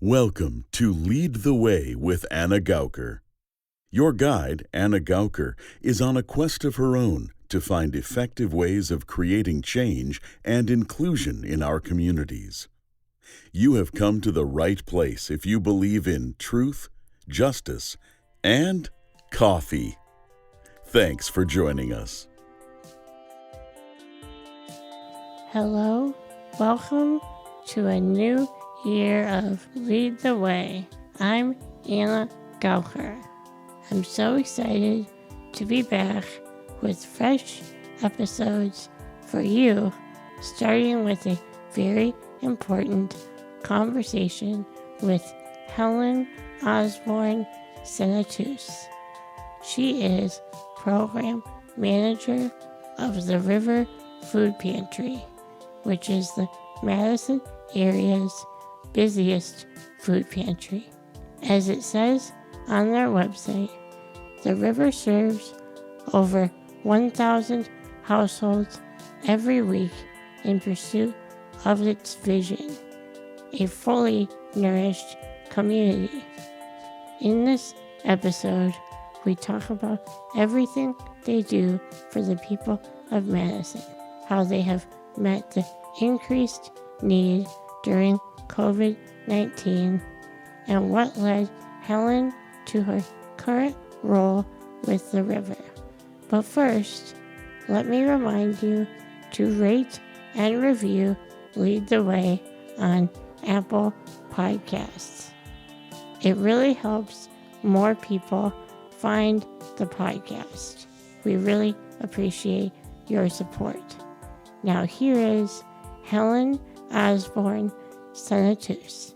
Welcome to Lead the Way with Anna Gauker. Your guide, Anna Gauker, is on a quest of her own to find effective ways of creating change and inclusion in our communities. You have come to the right place if you believe in truth, justice, and coffee. Thanks for joining us. Hello, welcome to a new year of Lead the Way. I'm Anna Gauker. I'm so excited to be back with fresh episodes for you, starting with a very important conversation with Helen Osborn-Senatus. She is Program Manager of the River Food Pantry, which is the Madison area's busiest food pantry. As it says on their website, the river serves over 1,000 households every week in pursuit of its vision, a fully nourished community. In this episode, we talk about everything they do for the people of Madison, how they have met the increased need during COVID-19, and what led Helen to her current role with the river. But first, let me remind you to rate and review Lead the Way on Apple Podcasts. It really helps more people find the podcast. We really appreciate your support. Now here is Helen Osborn-Senatus.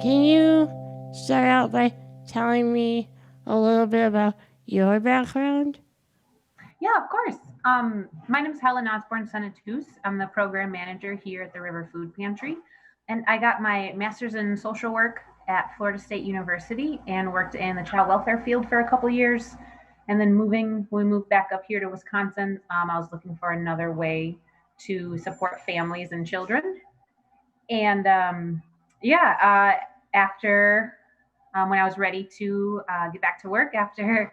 Can you start out by telling me a little bit about your background? Yeah, of course. My name is Helen Osborn-Senatus. I'm the program manager here at the River Food Pantry. And I got my master's in social work at Florida State University and worked in the child welfare field for a couple years. And then when we moved back up here to Wisconsin, I was looking for another way to support families and children. And after when I was ready to get back to work after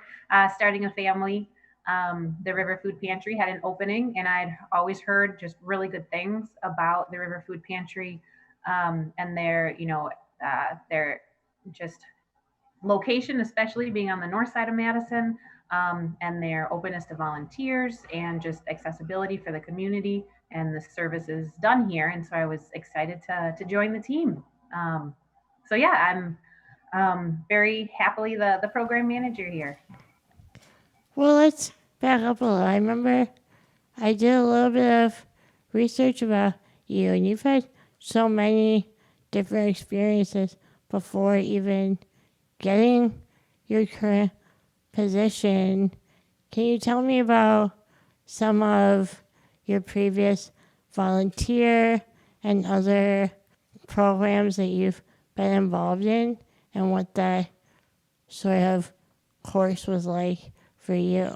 starting a family, the River Food Pantry had an opening, and I'd always heard just really good things about the River Food Pantry and their just location, especially being on the north side of Madison, and their openness to volunteers and just accessibility for the community and the services done here. And so I was excited to join the team. I'm very happily the program manager here. Well, let's back up a little. I remember I did a little bit of research about you, and you've had so many different experiences before even getting your current position. Can you tell me about some of your previous volunteer and other programs that you've been involved in and what that sort of course was like for you?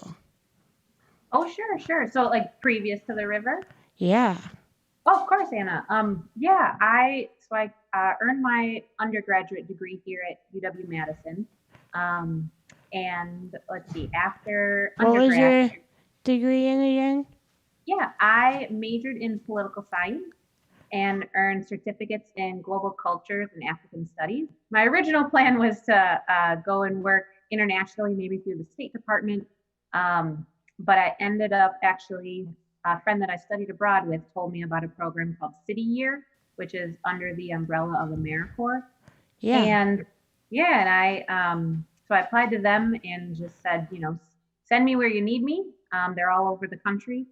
Oh, sure. So like previous to the river? Yeah. Oh, of course, Anna. I earned my undergraduate degree here at UW-Madison. And let's see, after What undergrad. was your degree in again? Yeah, I majored in political science and earned certificates in global cultures and African studies. My original plan was to go and work internationally, maybe through the State Department. But I ended up actually, a friend that I studied abroad with told me about a program called City Year, which is under the umbrella of AmeriCorps. Yeah. So I applied to them and just said, send me where you need me. They're all over the country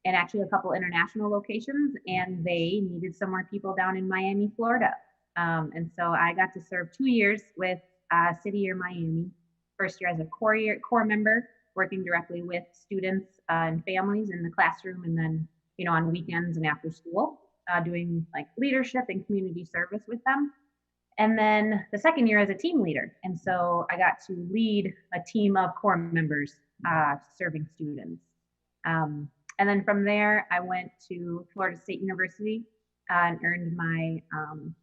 and actually a couple international locations, and they needed some more people down in Miami, Florida. And so I got to serve 2 years with City Year Miami. First year as a core member, working directly with students and families in the classroom, and then on weekends and after school, doing like leadership and community service with them. And then the second year as a team leader. And so I got to lead a team of core members serving students. And then from there, I went to Florida State University and earned my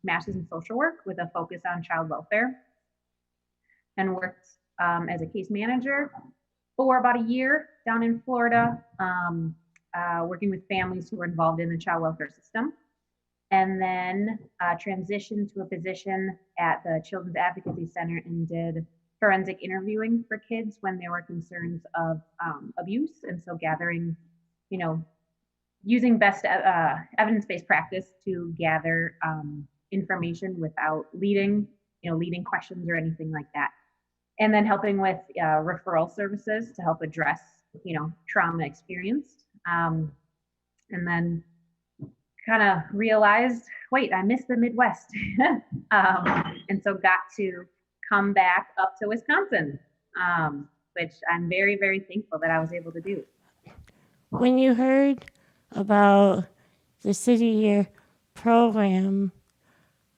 master's in social work with a focus on child welfare, and worked as a case manager for about a year down in Florida, working with families who were involved in the child welfare system, and then transitioned to a position at the Children's Advocacy Center and did forensic interviewing for kids when there were concerns of abuse. And so gathering, using best evidence-based practice to gather information without leading questions or anything like that. And then helping with referral services to help address, trauma experienced. And then kind of realized, wait, I missed the Midwest. And so got to come back up to Wisconsin, which I'm very, very thankful that I was able to do. When you heard about the City Year program,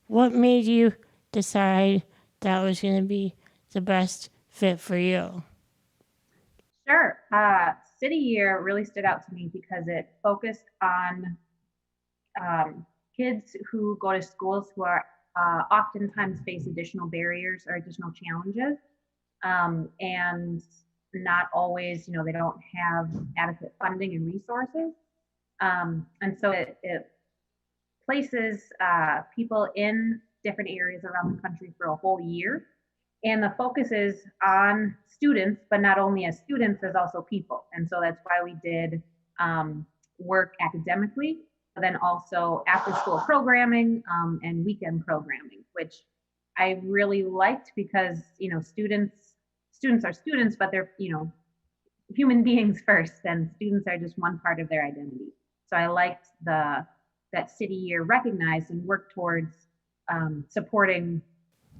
what made you decide that was going to be the best fit for you? Sure. City Year really stood out to me because it focused on kids who go to schools who are oftentimes face additional barriers or additional challenges, and not always, they don't have adequate funding and resources. And so it places people in different areas around the country for a whole year. And the focus is on students, but not only as students, as also people. And so that's why we did work academically, but then also after school programming and weekend programming, which I really liked because, students are students, but they're, human beings first, and students are just one part of their identity. So I liked that City Year recognized and worked towards supporting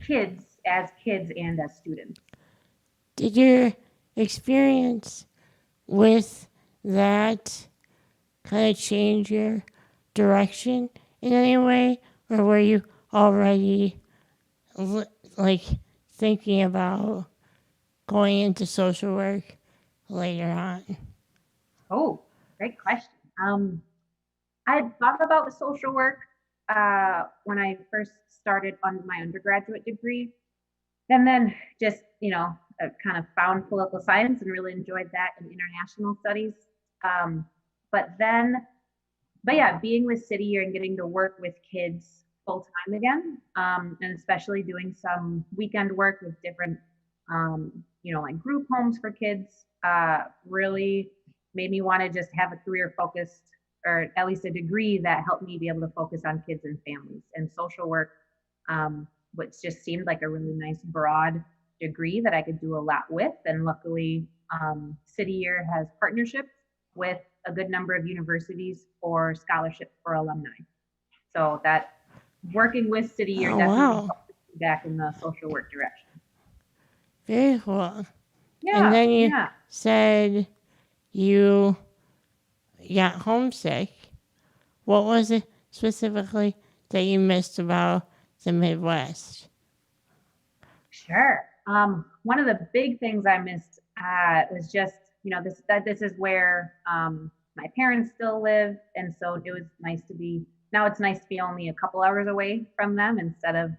kids and as students. Did your experience with that kind of change your direction in any way, or were you already thinking about going into social work later on? Oh, great question. I had thought about social work when I first started on my undergraduate degree, and then just, kind of found political science and really enjoyed that in international studies. But yeah, being with City Year and getting to work with kids full time again, and especially doing some weekend work with different, like group homes for kids, really made me want to just have a career focused, or at least a degree that helped me be able to focus on kids and families. And social work, which just seemed like a really nice broad degree that I could do a lot with. And luckily, City Year has partnerships with a good number of universities for scholarships for alumni. So that working with City Year definitely helped me back in the social work direction. Very cool. Yeah. And then you said you got homesick. What was it specifically that you missed about the Midwest? Sure. One of the big things I missed was just, this is where my parents still live, and so it was nice to be. Now it's nice to be only a couple hours away from them instead of,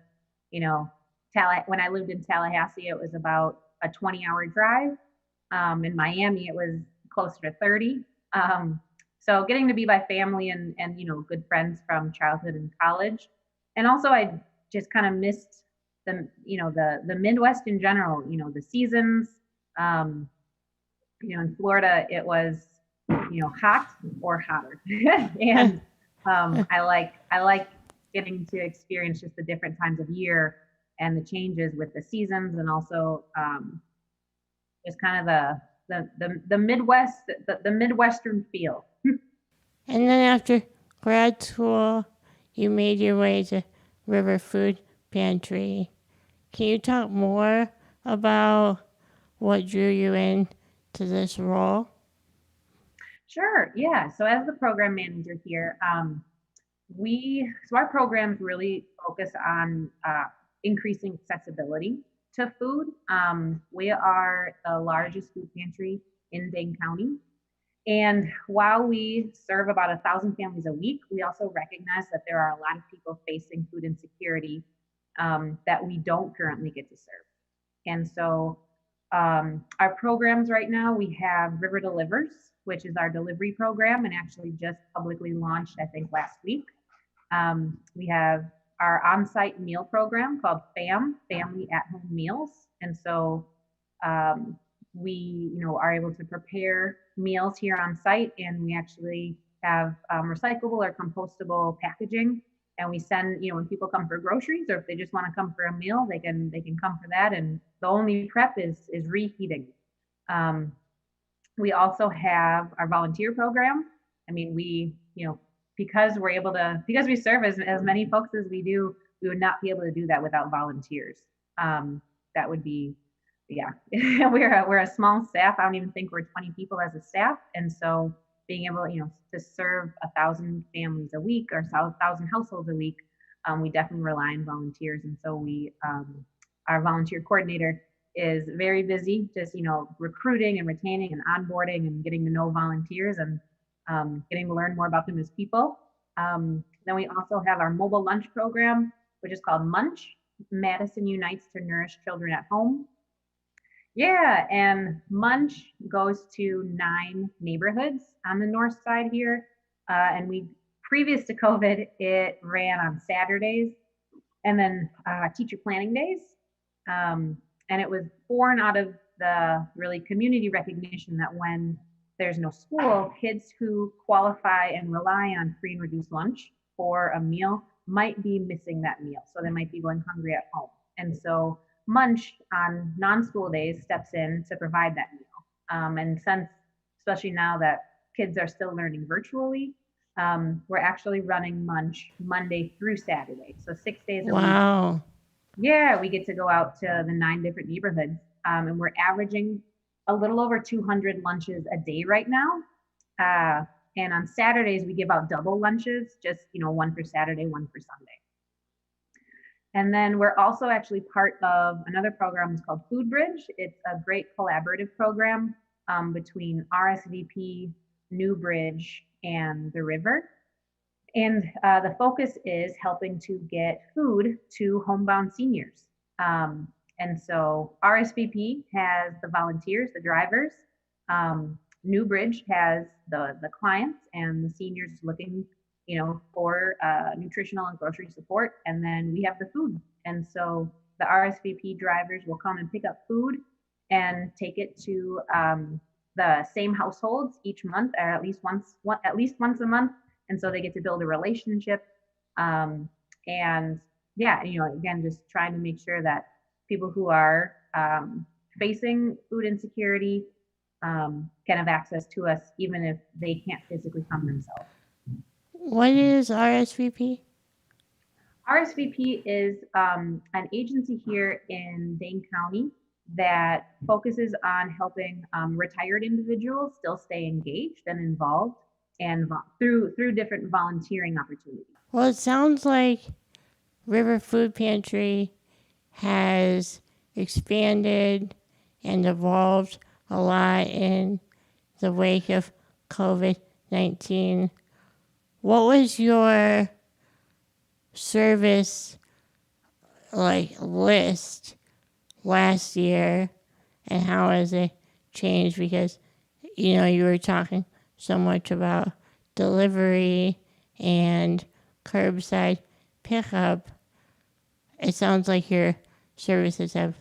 when I lived in Tallahassee, it was about a 20-hour drive. In Miami, it was closer to 30. So getting to be by family and good friends from childhood and college, and also I just kind of missed the Midwest in general. The seasons. In Florida, it was hot or hotter, and I like getting to experience just the different times of year and the changes with the seasons, and also just kind of the Midwest, the Midwestern feel. And then after grad school, you made your way to River Food Pantry. Can you talk more about what drew you in to this role? Sure. Yeah. So as the program manager here, our programs really focus on increasing accessibility to food. We are the largest food pantry in Dane County, And while we serve about 1,000 families a week, we also recognize that there are a lot of people facing food insecurity that we don't currently get to serve. And so our programs right now, we have River Delivers, which is our delivery program and actually just publicly launched, I think, last week. We have our on-site meal program called FAM, Family at Home Meals. And so we, are able to prepare meals here on site, and we actually have recyclable or compostable packaging. And we send, when people come for groceries, or if they just want to come for a meal, they can come for that. And the only prep is reheating. We also have our volunteer program. I mean, we, because we serve as many folks as we do, we would not be able to do that without volunteers. That would be, yeah, we're a small staff. I don't even think we're 20 people as a staff. And so being able, to serve 1,000 families a week or 1,000 households a week, we definitely rely on volunteers. And so our volunteer coordinator is very busy, just recruiting and retaining and onboarding and getting to know volunteers and getting to learn more about them as people. Then we also have our mobile lunch program, which is called Munch. Madison Unites to Nourish Children at Home. Yeah, and Munch goes to 9 neighborhoods on the north side here. And previous to COVID, it ran on Saturdays and then teacher planning days. And it was born out of the really community recognition that when there's no school, kids who qualify and rely on free and reduced lunch for a meal might be missing that meal. So they might be going hungry at home. And so Munch on non-school days steps in to provide that meal. And since, especially now that kids are still learning virtually, we're actually running Munch Monday through Saturday. So 6 days a week. Wow. Yeah, we get to go out to the 9 different neighborhoods, and we're averaging a little over 200 lunches a day right now. And on Saturdays, we give out double lunches, just, one for Saturday, one for Sunday. And then we're also actually part of another program. It's called Food Bridge. It's a great collaborative program between RSVP, New Bridge, and the River. And the focus is helping to get food to homebound seniors. And so RSVP has the volunteers, the drivers. New Bridge has the clients and the seniors looking, for nutritional and grocery support. And then we have the food. And so the RSVP drivers will come and pick up food and take it to the same households each month, or at least once a month. And so they get to build a relationship. And yeah, again, just trying to make sure that people who are facing food insecurity can have access to us, even if they can't physically come themselves. What is RSVP? RSVP is an agency here in Dane County that focuses on helping retired individuals still stay engaged and involved, and through different volunteering opportunities. Well, it sounds like River Food Pantry has expanded and evolved a lot in the wake of COVID-19. What was your service list last year, and how has it changed? Because you were talking so much about delivery and curbside pickup. It sounds like your services have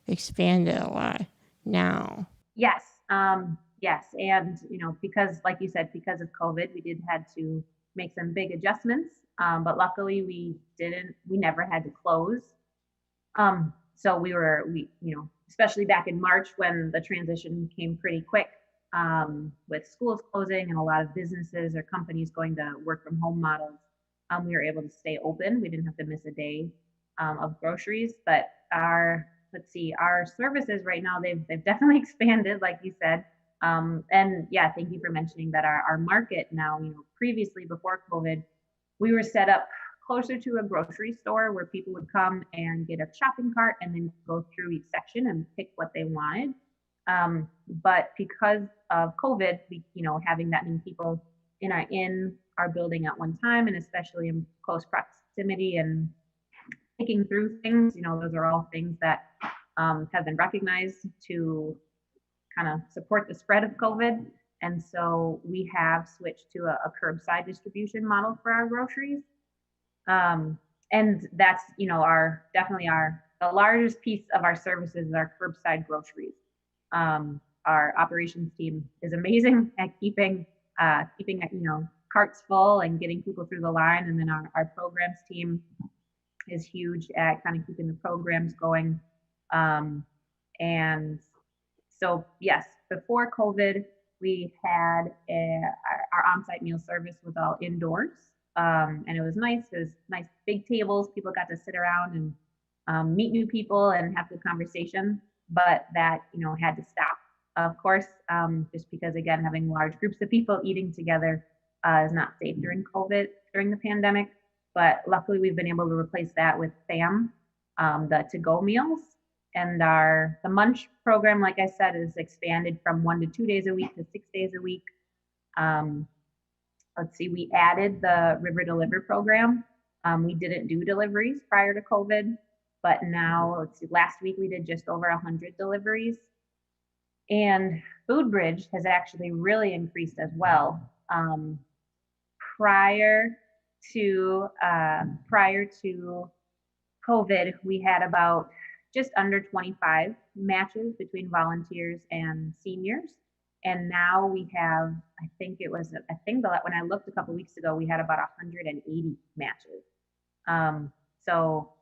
expanded a lot now. Yes. Yes. And, because like you said, because of COVID, we had to make some big adjustments. But luckily we never had to close. So we, especially back in March when the transition came pretty quick, with schools closing and a lot of businesses or companies going to work from home models, we were able to stay open. We didn't have to miss a day of groceries. But our services right now, they've definitely expanded, like you said. And yeah, thank you for mentioning that our market now, previously before COVID, we were set up closer to a grocery store where people would come and get a shopping cart and then go through each section and pick what they wanted. But because of COVID, we, having that many people in our building at one time, and especially in close proximity and thinking through things, those are all things that have been recognized to kind of support the spread of COVID. And so we have switched to a curbside distribution model for our groceries. And that's, the largest piece of our services is our curbside groceries. Our operations team is amazing at keeping carts full and getting people through the line. And then our programs team is huge at kind of keeping the programs going. And so, yes, before COVID, we had our on-site meal service was all indoors. And it was nice. It was nice big tables. People got to sit around and meet new people and have good conversation. But that, had to stop, of course, just because, again, having large groups of people eating together is not safe during COVID, during the pandemic. But luckily, we've been able to replace that with FAM, the to-go meals. And the munch program, like I said, is expanded from 1 to 2 days a week to 6 days a week. Let's see, we added the River Deliver program. We didn't do deliveries prior to COVID, but now, let's see, last week we did just over 100 deliveries. And Food Bridge has actually really increased as well. Prior to COVID, we had about just under 25 matches between volunteers and seniors. And now we have, I think when I looked a couple weeks ago, we had about 180 matches. So,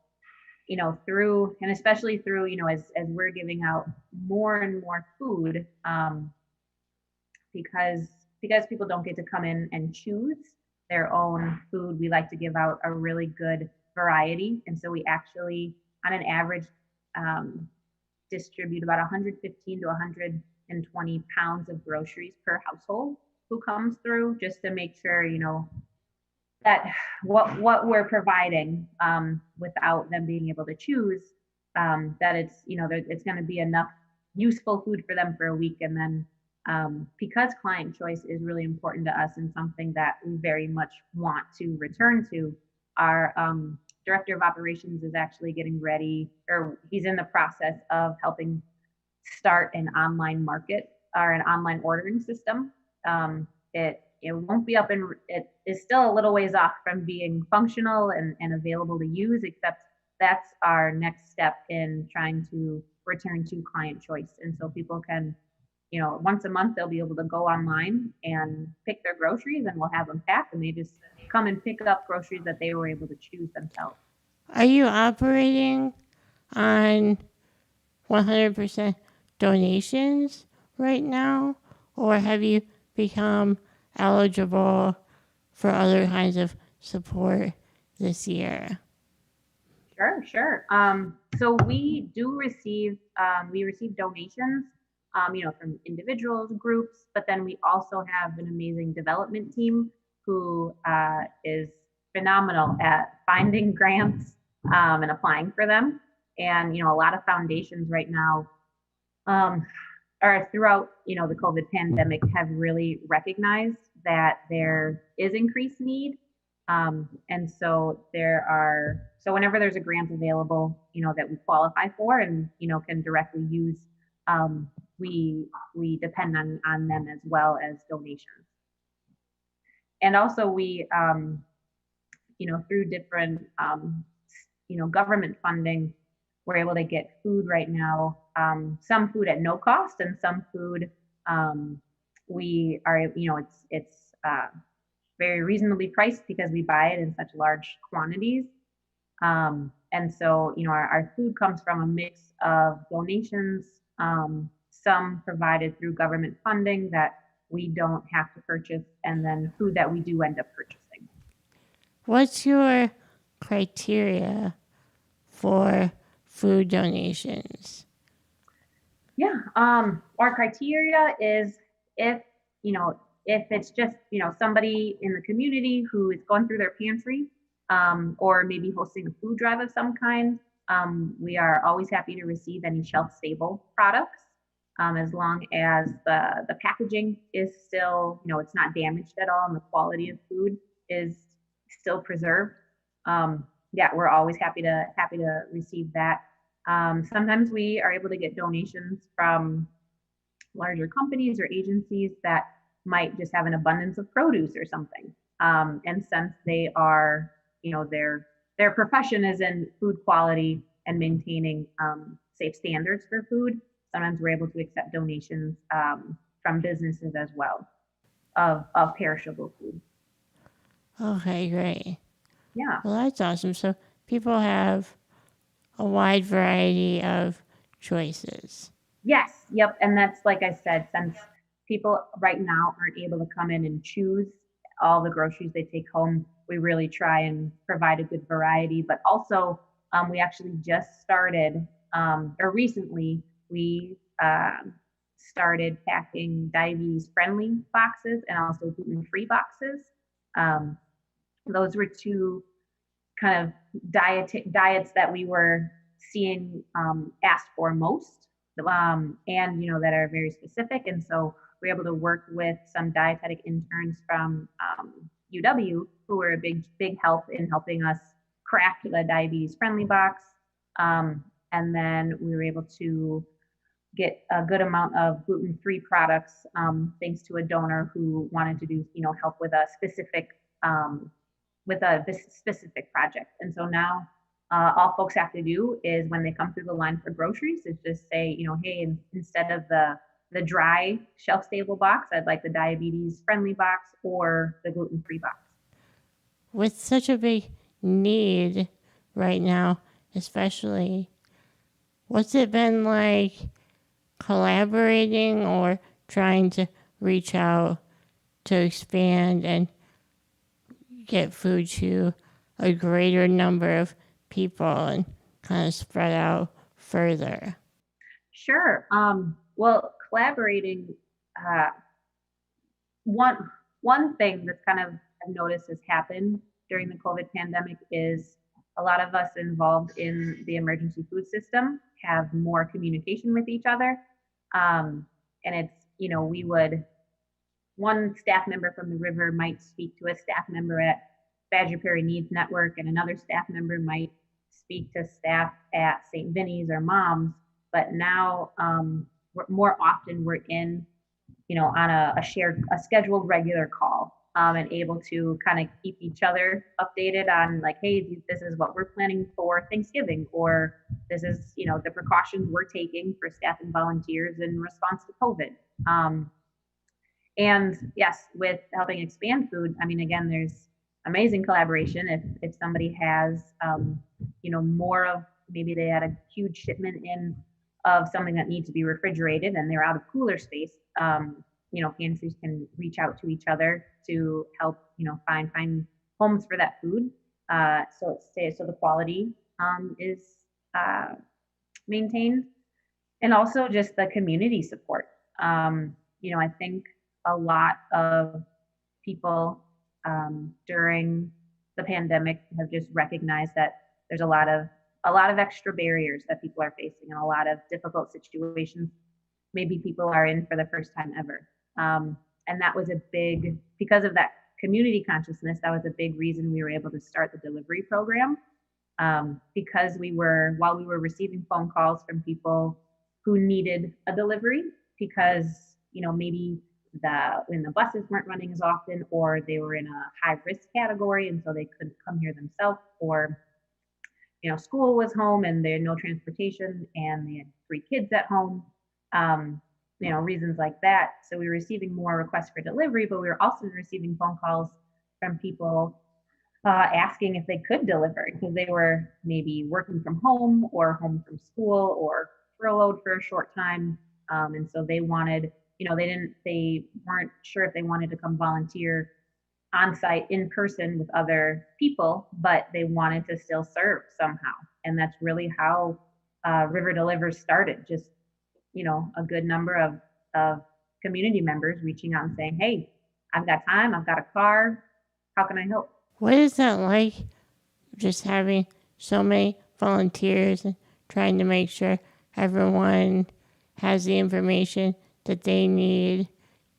through, and especially through, as we're giving out more and more food, because people don't get to come in and choose their own food, we like to give out a really good variety. And so we actually, on an average, distribute about 115 to 120 pounds of groceries per household who comes through, just to make sure, that what we're providing, without them being able to choose, that it's, it's going to be enough useful food for them for a week. And then because client choice is really important to us and something that we very much want to return to, our director of operations is actually getting ready, or he's in the process of helping start an online market or an online ordering system. It won't be up, and it is still a little ways off from being functional and available to use, except that's our next step in trying to return to client choice. And so people can, once a month, they'll be able to go online and pick their groceries, and we'll have them packed, and they just come and pick up groceries that they were able to choose themselves. Are you operating on 100% donations right now, or have you become eligible for other kinds of support this year? Sure. So we do receive donations, from individuals, groups, but then we also have an amazing development team who is phenomenal at finding grants and applying for them. And, a lot of foundations right now, or throughout, the COVID pandemic, have really recognized that there is increased need. And so so whenever there's a grant available, that we qualify for and, can directly use, we depend on them as well as donations. And also we, through different, government funding, we're able to get food right now, some food at no cost, and some food, we are, it's very reasonably priced because we buy it in such large quantities. And so, our food comes from a mix of donations, some provided through government funding that we don't have to purchase, and then food that we do end up purchasing. What's your criteria for food donations? Yeah, our criteria is if it's just, somebody in the community who is going through their pantry, or maybe hosting a food drive of some kind, we are always happy to receive any shelf-stable products. as long as the packaging is still, it's not damaged at all and the quality of food is still preserved. Yeah, we're always happy to receive that. Sometimes we are able to get donations from larger companies or agencies that might just have an abundance of produce or something. And since they are, their profession is in food quality and maintaining safe standards for food, sometimes we're able to accept donations from businesses as well of perishable food. Okay, great. Yeah. Well, that's awesome. So people have a wide variety of choices. Yes, yep. And that's like I said, since people right now aren't able to come in and choose all the groceries they take home, we really try and provide a good variety. But also, we actually just started, or recently, we started packing diabetes friendly boxes and also gluten free boxes. Um, those were two kind of diets that we were seeing asked for most, and that are very specific. And so we're able to work with some dietetic interns from UW who were a big help in helping us craft the diabetes friendly box. And then we were able to get a good amount of gluten-free products, thanks to a donor who wanted to do, help with a specific project. And so now all folks have to do is when they come through the line for groceries is just say, hey, instead of the dry shelf stable box, I'd like the diabetes friendly box or the gluten-free box. With such a big need right now, especially, what's it been like collaborating or trying to reach out to expand and get food to a greater number of people and kind of spread out further? Sure. Well, collaborating, uh, one thing that's kind of I've noticed has happened during the COVID pandemic is a lot of us involved in the emergency food system have more communication with each other. And it's, we would, one staff member from the river might speak to a staff member at Badger Prairie Needs Network, and another staff member might speak to staff at St. Vinny's or Mom's. But now, more often we're in, on a scheduled regular call, and able to kind of keep each other updated on like, hey, this is what we're planning for Thanksgiving, or this is, the precautions we're taking for staff and volunteers in response to COVID. And yes, with helping expand food, I mean, again, there's amazing collaboration. If somebody has, more of, maybe they had a huge shipment in of something that needs to be refrigerated and they're out of cooler space, pantries can reach out to each other to help, find homes for that food. So the quality is maintained, and also just the community support. I think a lot of people during the pandemic have just recognized that there's a lot of extra barriers that people are facing and a lot of difficult situations maybe people are in for the first time ever. And that was because of that community consciousness, that was a big reason we were able to start the delivery program. Because while we were receiving phone calls from people who needed a delivery because, maybe when the buses weren't running as often, or they were in a high risk category and so they couldn't come here themselves, or school was home and they had no transportation and they had 3 kids at home, reasons like that. So we were receiving more requests for delivery, but we were also receiving phone calls from people asking if they could deliver because they were maybe working from home or home from school or furloughed for a short time. And so they wanted, they weren't sure if they wanted to come volunteer on site in person with other people, but they wanted to still serve somehow. And that's really how River Delivers started. Just, a good number of community members reaching out and saying, hey, I've got time, I've got a car, how can I help? What is that like, just having so many volunteers and trying to make sure everyone has the information that they need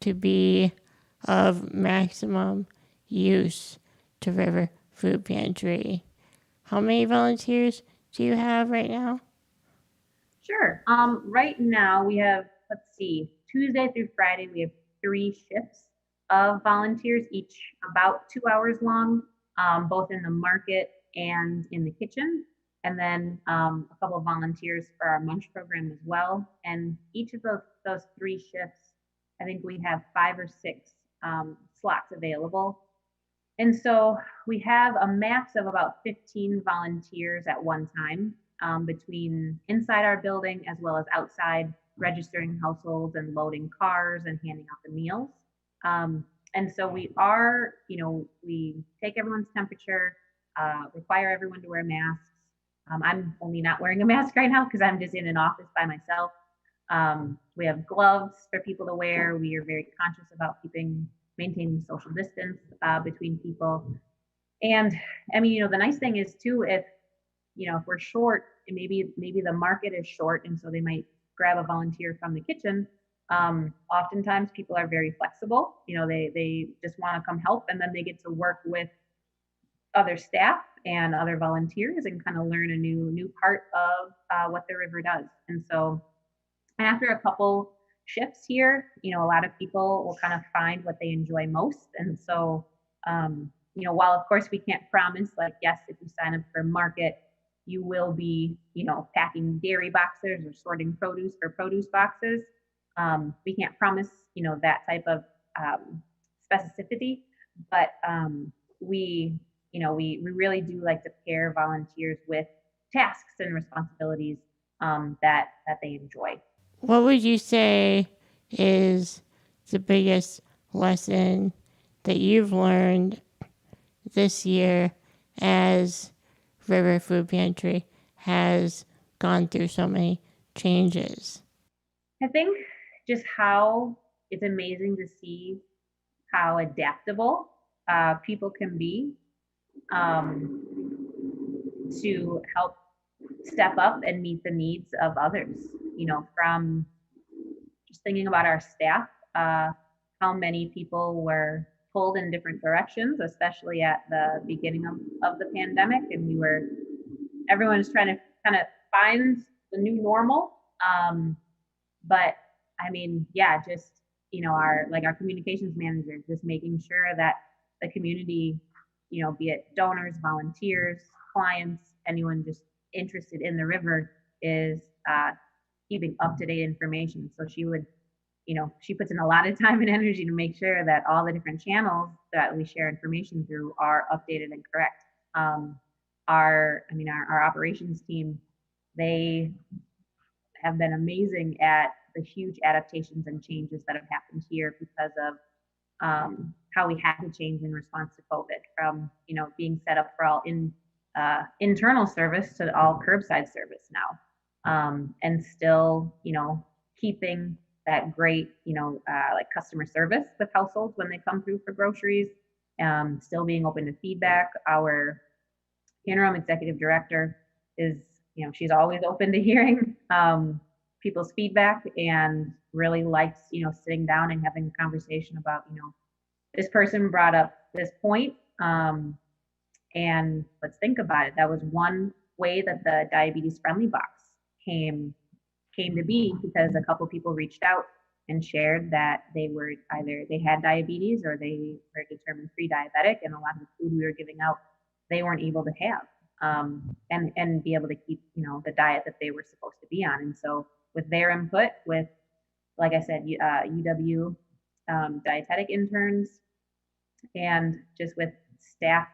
to be of maximum use to River Food Pantry. How many volunteers do you have right now? Sure. Right now we have, let's see, Tuesday through Friday, we have 3 shifts of volunteers, each about 2 hours long, both in the market and in the kitchen. And then a couple of volunteers for our lunch program as well. And each of those 3 shifts, I think we have 5 or 6 slots available. And so we have a max of about 15 volunteers at one time, between inside our building as well as outside, registering households and loading cars and handing out the meals. Um, and so we are, we take everyone's temperature, require everyone to wear masks. I'm only not wearing a mask right now because I'm just in an office by myself. We have gloves for people to wear. We are very conscious about maintaining social distance between people. And I mean, the nice thing is too, if we're short, and maybe the market is short, and so they might grab a volunteer from the kitchen. Oftentimes people are very flexible. They just want to come help, and then they get to work with other staff and other volunteers and kind of learn a new part of what the river does. And so after a couple shifts here, a lot of people will kind of find what they enjoy most. And so, while of course we can't promise, like, yes, if you sign up for market, you will be, packing dairy boxes or sorting produce for produce boxes. We can't promise, that type of specificity, but we really do like to pair volunteers with tasks and responsibilities that they enjoy. What would you say is the biggest lesson that you've learned this year as River Food Pantry has gone through so many changes? I think just how it's amazing to see how adaptable people can be, to help step up and meet the needs of others. From just thinking about our staff, how many people were pulled in different directions, especially at the beginning of the pandemic, and everyone is trying to kind of find the new normal. But I mean, yeah, just our communications manager, just making sure that the community, be it donors, volunteers, clients, anyone just interested in the river, is keeping up to date information. So she puts in a lot of time and energy to make sure that all the different channels that we share information through are updated and correct. Our operations team, they have been amazing at the huge adaptations and changes that have happened here because of how we had to change in response to COVID, from being set up for all internal service to all curbside service now, and still keeping that great like customer service with households when they come through for groceries, still being open to feedback. Our interim executive director is she's always open to hearing people's feedback, and really likes sitting down and having a conversation about this person brought up this point, and let's think about it. That was one way that the diabetes friendly box came to be, because a couple people reached out and shared that they had diabetes or they were determined pre-diabetic, and a lot of the food we were giving out they weren't able to have, and be able to keep the diet that they were supposed to be on. And so with their input, with, like I said, UW dietetic interns, and just with staff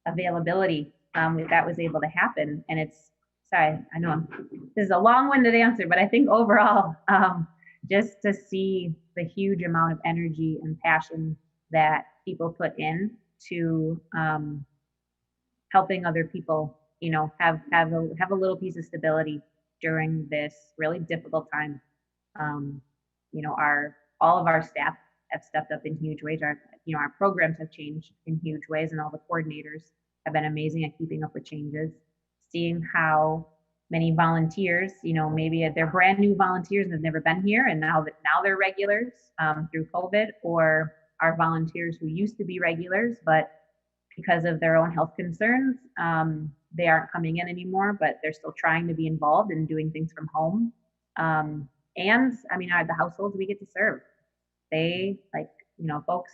availability, that was able to happen. And sorry, I know this is a long-winded answer, but I think overall, just to see the huge amount of energy and passion that people put in to helping other people, have a little piece of stability during this really difficult time. All of our staff have stepped up in huge ways. Our programs have changed in huge ways, and all the coordinators have been amazing at keeping up with changes, seeing how many volunteers, maybe they're brand new volunteers and they've never been here, and now they're regulars through COVID, or are volunteers who used to be regulars, but because of their own health concerns, they aren't coming in anymore, but they're still trying to be involved and doing things from home. And I mean, the households we get to serve, they folks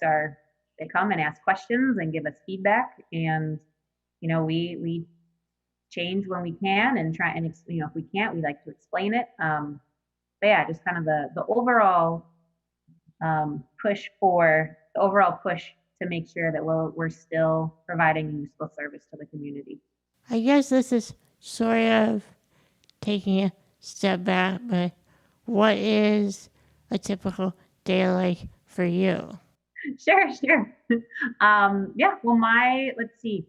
they come and ask questions and give us feedback, and we change when we can and try, and if we can't, we like to explain it. But yeah, just kind of the overall push to make sure that we're still providing useful service to the community. I guess this is sort of taking a step back, but what is a typical day like for you? Sure. Yeah, well, let's see.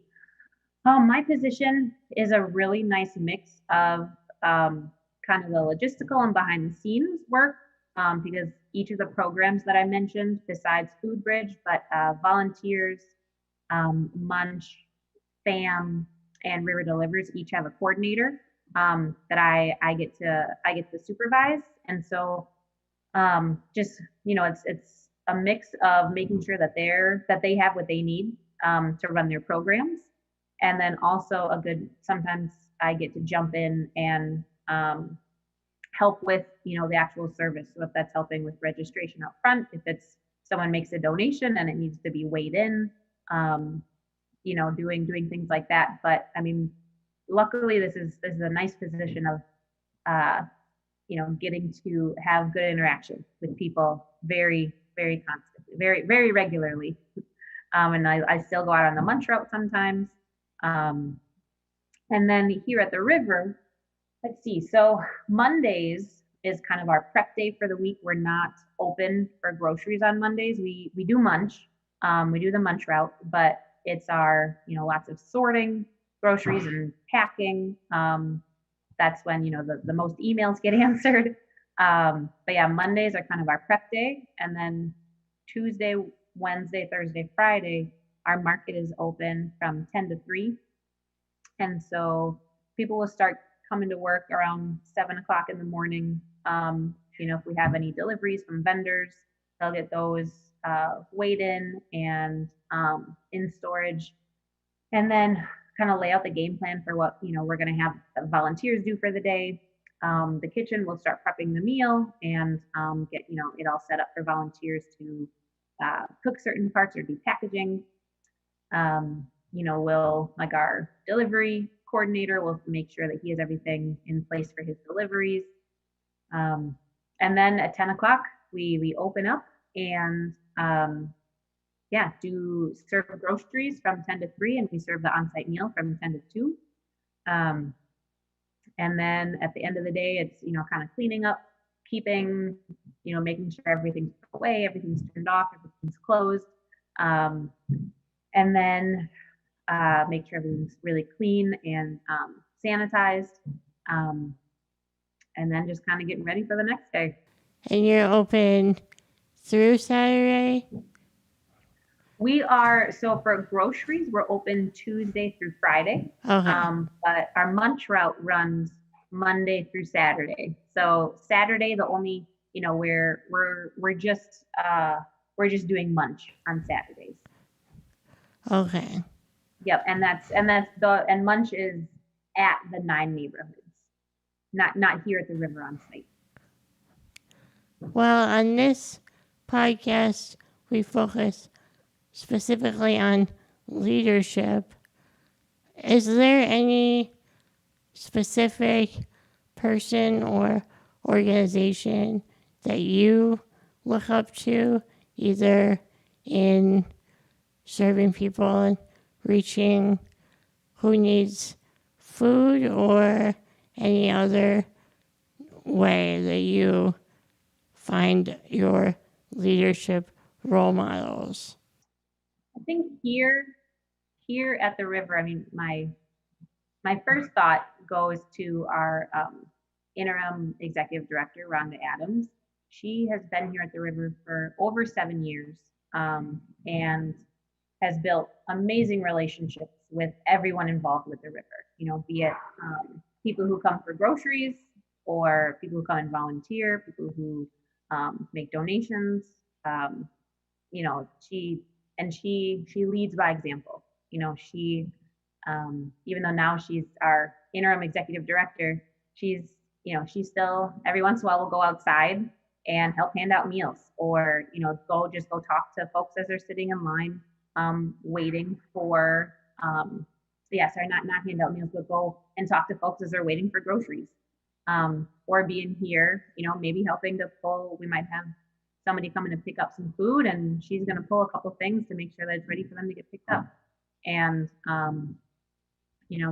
My position is a really nice mix of kind of the logistical and behind the scenes work, because each of the programs that I mentioned, besides Food Bridge, but volunteers, Munch, FAM, and River Delivers each have a coordinator that I get to supervise, and so just it's a mix of making sure that they have what they need to run their programs, and then also sometimes I get to jump in and help with the actual service. So if that's helping with registration up front, if it's someone makes a donation and it needs to be weighed in, doing things like that. But I mean, luckily this is a nice position of getting to have good interaction with people very, very constantly, very, very regularly. And I still go out on the munch route sometimes. And then here at the river, let's see. So Mondays is kind of our prep day for the week. We're not open for groceries on Mondays. We do munch. We do the munch route, but it's our, lots of sorting groceries and packing. That's when, the most emails get answered. But yeah, Mondays are kind of our prep day. And then Tuesday, Wednesday, Thursday, Friday, our market is open from 10 to 3. And so people will start coming to work around 7 o'clock in the morning. If we have any deliveries from vendors, they'll get those weighed in and in storage, and then kind of lay out the game plan for what we're going to have volunteers do for the day. The kitchen will start prepping the meal and get it all set up for volunteers to cook certain parts or do packaging. We'll, like, our delivery coordinator will make sure that he has everything in place for his deliveries. And then at 10 o'clock, we open up and do serve groceries from 10 to 3, and we serve the on-site meal from 10 to 2. And then at the end of the day, it's, kind of cleaning up, keeping, making sure everything's put away, everything's turned off, everything's closed. And then make sure everything's really clean and sanitized. And then just kind of getting ready for the next day. And you're open through Saturday? We are, so for groceries, we're open Tuesday through Friday. Okay. But our munch route runs Monday through Saturday. So Saturday, the only, we're just doing munch on Saturdays. Okay. Yep, and munch is at the 9 neighborhoods, not here at the river on site. Well, on this podcast, we focus specifically on leadership. Is there any specific person or organization that you look up to, either in serving people and reaching who needs food, or any other way that you find your leadership role models? I think here at the river, I mean, my first thought goes to our interim executive director, Rhonda Adams. She has been here at the river for over 7 years, and has built amazing relationships with everyone involved with the river, be it people who come for groceries or people who come and volunteer, people who make donations. Um, she leads by example. She even though now she's our interim executive director, she's still every once in a while will go outside and help hand out meals, or go talk to folks as they're sitting in line waiting for not hand out meals, but go and talk to folks as they're waiting for groceries, or being here, maybe helping to pull. We might have somebody coming to pick up some food, and she's going to pull a couple things to make sure that it's ready for them to get picked up. And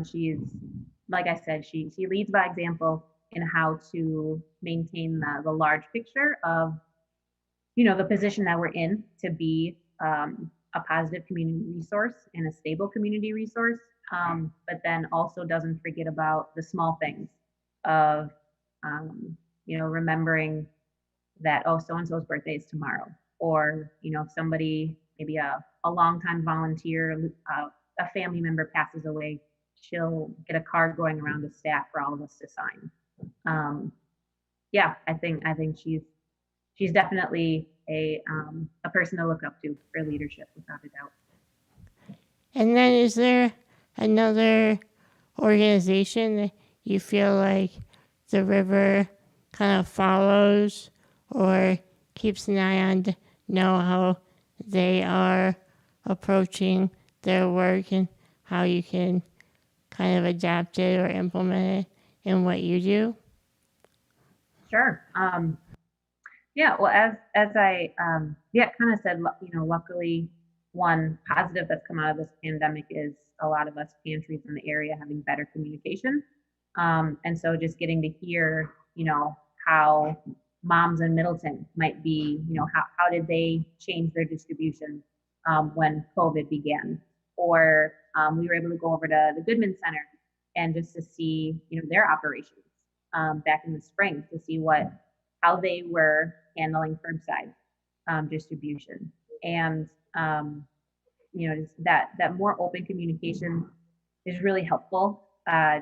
she's, like I said, she leads by example in how to maintain the large picture of the position that we're in, to be a positive community resource and a stable community resource, but then also doesn't forget about the small things of remembering that, oh, so and so's birthday is tomorrow, or somebody, maybe a longtime volunteer, a family member passes away, she'll get a card going around to staff for all of us to sign. I think she's definitely a person to look up to for leadership, without a doubt. And then is there another organization that you feel like the river kind of follows or keeps an eye on to know how they are approaching their work and how you can kind of adapt it or implement it in what you do? Sure. Well, as I kind of said, luckily, one positive that's come out of this pandemic is a lot of us pantries in the area having better communication. And so just getting to hear, how moms in Middleton might be, how did they change their distribution when COVID began? Or we were able to go over to the Goodman Center and just to see, their operations back in the spring, to see how they were handling curbside distribution. And just that more open communication is really helpful,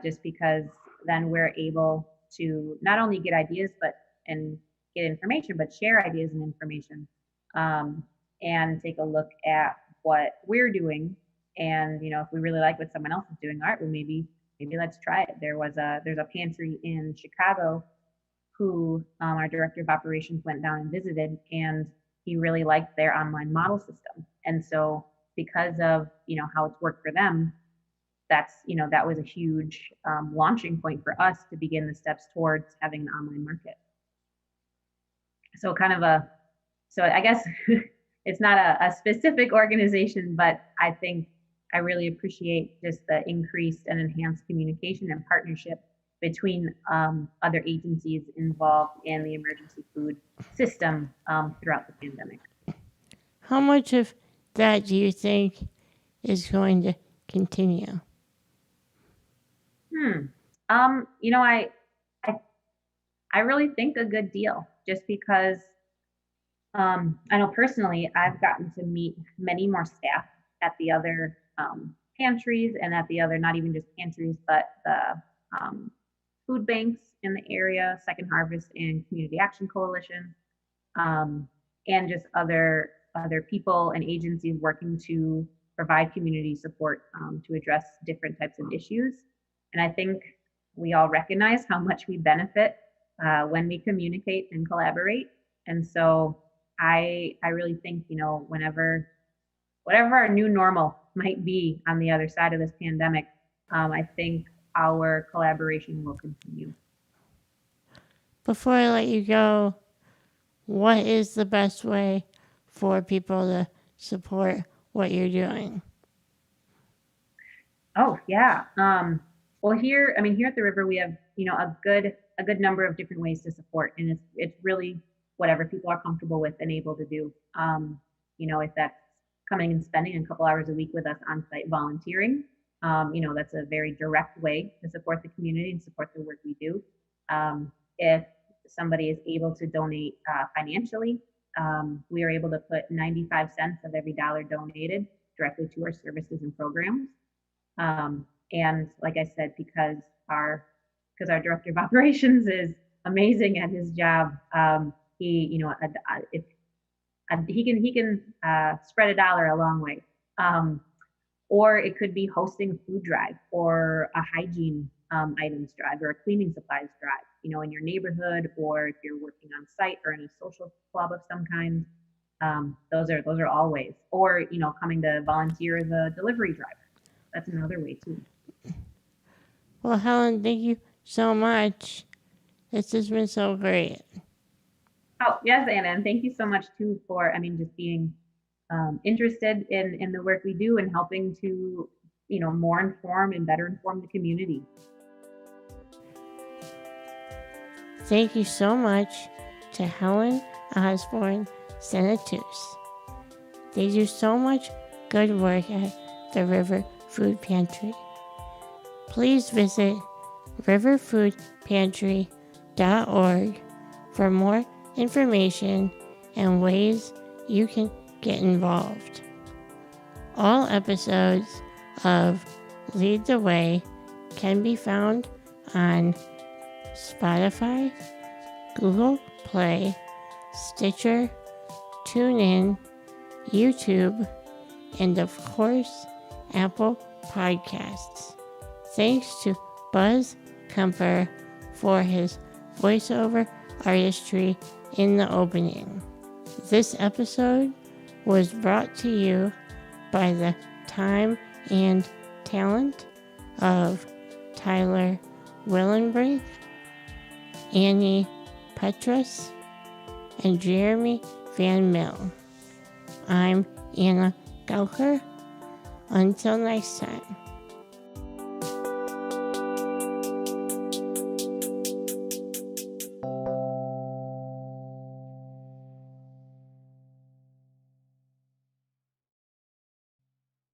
just because then we're able to not only get ideas and get information, but share ideas and information, and take a look at what we're doing. And if we really like what someone else is doing, all right, well, maybe let's try it. There's a pantry in Chicago who our director of operations went down and visited, and he really liked their online model system. And so because of how it's worked for them, that was a huge launching point for us to begin the steps towards having an online market. So I guess it's not a specific organization, but I think I really appreciate just the increased and enhanced communication and partnership between other agencies involved in the emergency food system throughout the pandemic. How much of that do you think is going to continue? I really think a good deal, just because I know personally I've gotten to meet many more staff at the other pantries, and at the other, not even just pantries, but the food banks in the area, Second Harvest and Community Action Coalition, and just other people and agencies working to provide community support to address different types of issues. And I think we all recognize how much we benefit when we communicate and collaborate. And so I really think, whatever our new normal might be on the other side of this pandemic, I think our collaboration will continue. Before I let you go, what is the best way for people to support what you're doing? Oh, yeah. Well, here at the river, we have, a good number of different ways to support, and it's really whatever people are comfortable with and able to do. If that's coming and spending a couple hours a week with us on site volunteering, that's a very direct way to support the community and support the work we do. If somebody is able to donate financially, we are able to put 95 cents of every dollar donated directly to our services and programs. And like I said, because our director of operations is amazing at his job, he, if he can spread a dollar a long way. Or it could be hosting a food drive or a hygiene items drive or a cleaning supplies drive, in your neighborhood, or if you're working on site or in a social club of some kind. Those are all ways. Or, coming to volunteer as a delivery driver. That's another way too. Well, Helen, thank you so much. This has been so great. Oh, yes, Anna, and thank you so much too for, just being interested in the work we do and helping to, more inform and better inform the community. Thank you so much to Helen Osborn-Senatus. They do so much good work at the River Food Pantry. Please visit riverfoodpantry.org for more information and ways you can get involved. All episodes of Lead the Way can be found on Spotify, Google Play, Stitcher, TuneIn, YouTube, and of course, Apple Podcasts. Thanks to Buzz Kemper for his voiceover artistry in the opening. This episode was brought to you by the time and talent of Tyler Willenbrink, Annie Petrus, and Jeremy Van Mill. I'm Anna Gauker. Until next time.